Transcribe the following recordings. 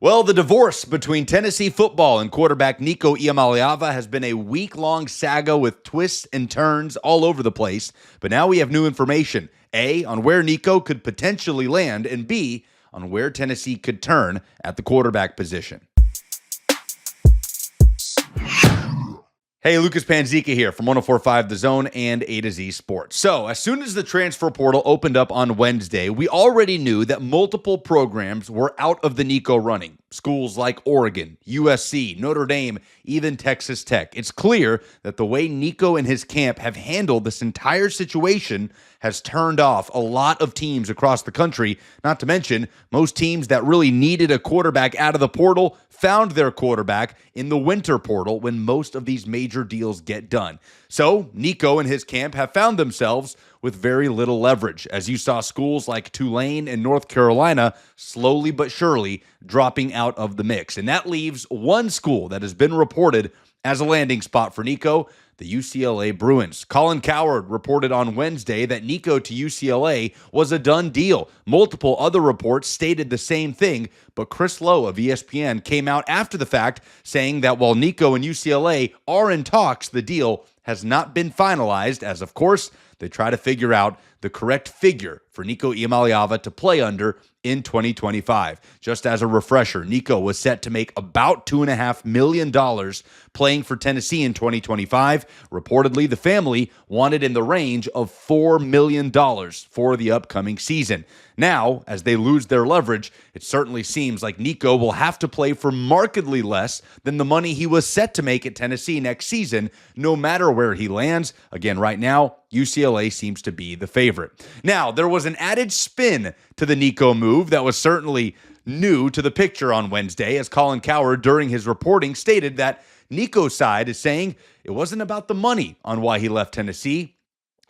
Well, the divorce between Tennessee football and quarterback Nico Iamaleava has been a week-long saga with twists and turns all over the place. But now we have new information, A, on where Nico could potentially land, and B, on where Tennessee could turn at the quarterback position. Hey, Lucas Panzica here from 104.5 The Zone and A to Z Sports. So, as soon as the transfer portal opened up on Wednesday, we already knew that multiple programs were out of the Nico running. Schools like Oregon, USC, Notre Dame, even Texas Tech. It's clear that the way Nico and his camp have handled this entire situation has turned off a lot of teams across the country, not to mention most teams that really needed a quarterback out of the portal found their quarterback in the winter portal when most of these major deals get done. So Nico and his camp have found themselves with very little leverage, as you saw schools like Tulane and North Carolina slowly but surely dropping out of the mix. And that leaves one school that has been reported as a landing spot for Nico, the UCLA Bruins. Colin Cowherd reported on Wednesday that Nico to UCLA was a done deal. Multiple other reports stated the same thing, but Chris Lowe of ESPN came out after the fact saying that while Nico and UCLA are in talks, the deal has not been finalized, as of course they try to figure out the correct figure for Nico Iamaleava to play under in 2025. Just as a refresher, Nico was set to make about $2.5 million playing for Tennessee in 2025. Reportedly, the family wanted in the range of $4 million for the upcoming season. Now, as they lose their leverage, it certainly seems like Nico will have to play for markedly less than the money he was set to make at Tennessee next season, no matter where he lands. Again, right now, UCLA seems to be the favorite. Now, there was an added spin to the Nico move that was certainly new to the picture on Wednesday, as Colin Cowherd, during his reporting, stated that Nico's side is saying it wasn't about the money on why he left Tennessee.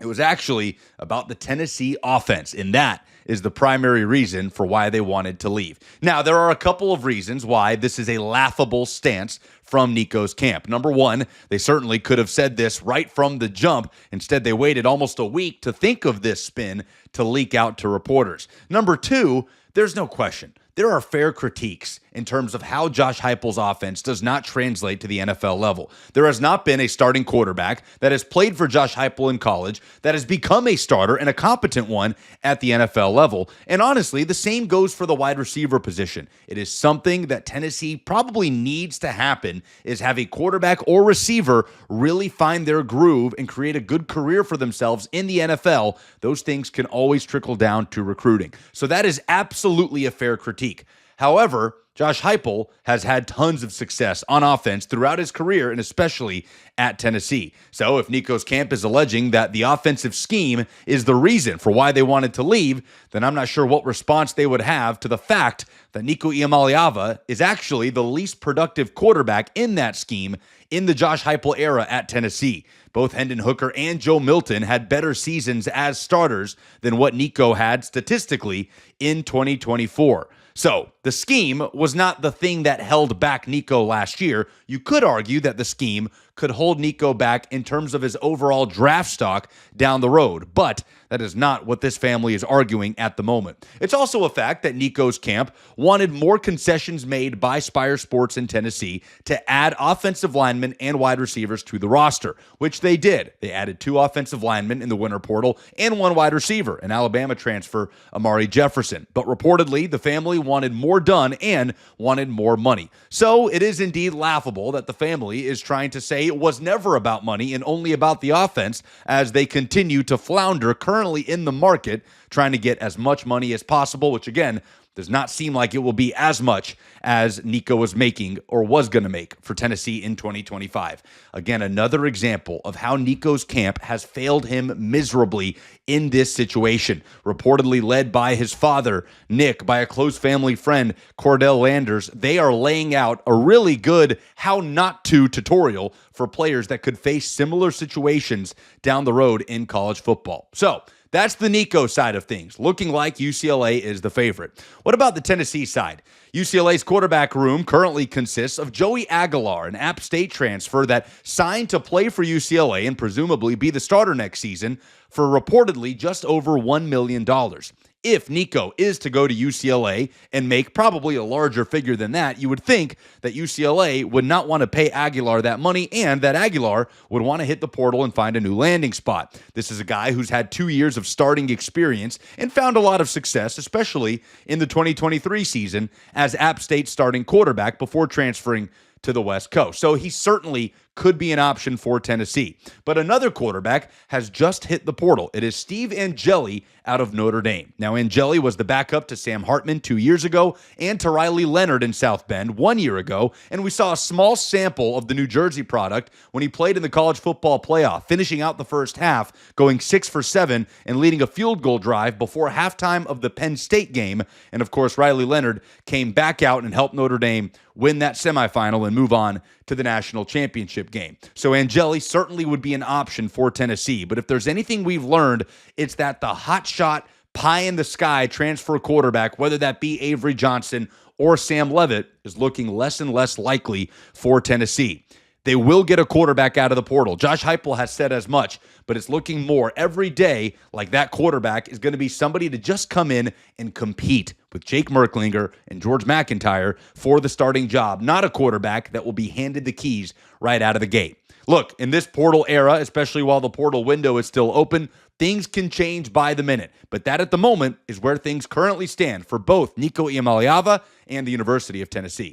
It was actually about the Tennessee offense, and that is the primary reason for why they wanted to leave. Now, there are a couple of reasons why this is a laughable stance from Nico's camp. Number one, they certainly could have said this right from the jump. Instead, they waited almost a week to think of this spin to leak out to reporters. Number two, there's no question. There are fair critiques in terms of how Josh Heupel's offense does not translate to the NFL level. There has not been a starting quarterback that has played for Josh Heupel in college that has become a starter and a competent one at the NFL level. And honestly, the same goes for the wide receiver position. It is something that Tennessee probably needs to happen, is have a quarterback or receiver really find their groove and create a good career for themselves in the NFL. Those things can always trickle down to recruiting. So that is absolutely a fair critique. However, Josh Heupel has had tons of success on offense throughout his career, and especially at Tennessee. So if Nico's camp is alleging that the offensive scheme is the reason for why they wanted to leave, then I'm not sure what response they would have to the fact that Nico Iamaleava is actually the least productive quarterback in that scheme in the Josh Heupel era at Tennessee. Both Hendon Hooker and Joe Milton had better seasons as starters than what Nico had statistically in 2024. So the scheme was not the thing that held back Nico last year. You could argue that the scheme could hold Nico back in terms of his overall draft stock down the road, but that is not what this family is arguing at the moment. It's also a fact that Nico's camp wanted more concessions made by Spire Sports in Tennessee to add offensive linemen and wide receivers to the roster, which they did. They added 2 offensive linemen in the winter portal and 1 wide receiver, an Alabama transfer, Amari Jefferson. But reportedly, the family wanted more done and wanted more money. So it is indeed laughable that the family is trying to say it was never about money and only about the offense, as they continue to flounder currently in the market, trying to get as much money as possible, which again does not seem like it will be as much as Nico was making or was going to make for Tennessee in 2025. Again, another example of how Nico's camp has failed him miserably in this situation. Reportedly led by his father, Nick, by a close family friend, Cordell Landers, they are laying out a really good how not to tutorial for players that could face similar situations down the road in college football. So that's the Nico side of things, looking like UCLA is the favorite. What about the Tennessee side? UCLA's quarterback room currently consists of Joey Aguilar, an App State transfer that signed to play for UCLA and presumably be the starter next season for reportedly just over $1 million. If Nico is to go to UCLA and make probably a larger figure than that, you would think that UCLA would not want to pay Aguilar that money and that Aguilar would want to hit the portal and find a new landing spot. This is a guy who's had 2 years of starting experience and found a lot of success, especially in the 2023 season as App State's starting quarterback before transferring to the West Coast. So he certainly could be an option for Tennessee. But another quarterback has just hit the portal. It is Steve Angeli out of Notre Dame. Now, Angeli was the backup to Sam Hartman 2 years ago and to Riley Leonard in South Bend 1 year ago, and we saw a small sample of the New Jersey product when he played in the college football playoff, finishing out the first half, going 6 for 7 and leading a field goal drive before halftime of the Penn State game. And of course, Riley Leonard came back out and helped Notre Dame win that semifinal and move on to the national championship game. So Angeli certainly would be an option for Tennessee. But if there's anything we've learned, it's that the hotshot, pie-in-the-sky transfer quarterback, whether that be Avery Johnson or Sam Leavitt, is looking less and less likely for Tennessee. They will get a quarterback out of the portal. Josh Heupel has said as much, but it's looking more every day like that quarterback is going to be somebody to just come in and compete with Jake Merklinger and George McIntyre for the starting job, not a quarterback that will be handed the keys right out of the gate. Look, in this portal era, especially while the portal window is still open, things can change by the minute. But that at the moment is where things currently stand for both Nico Iamaleava and the University of Tennessee.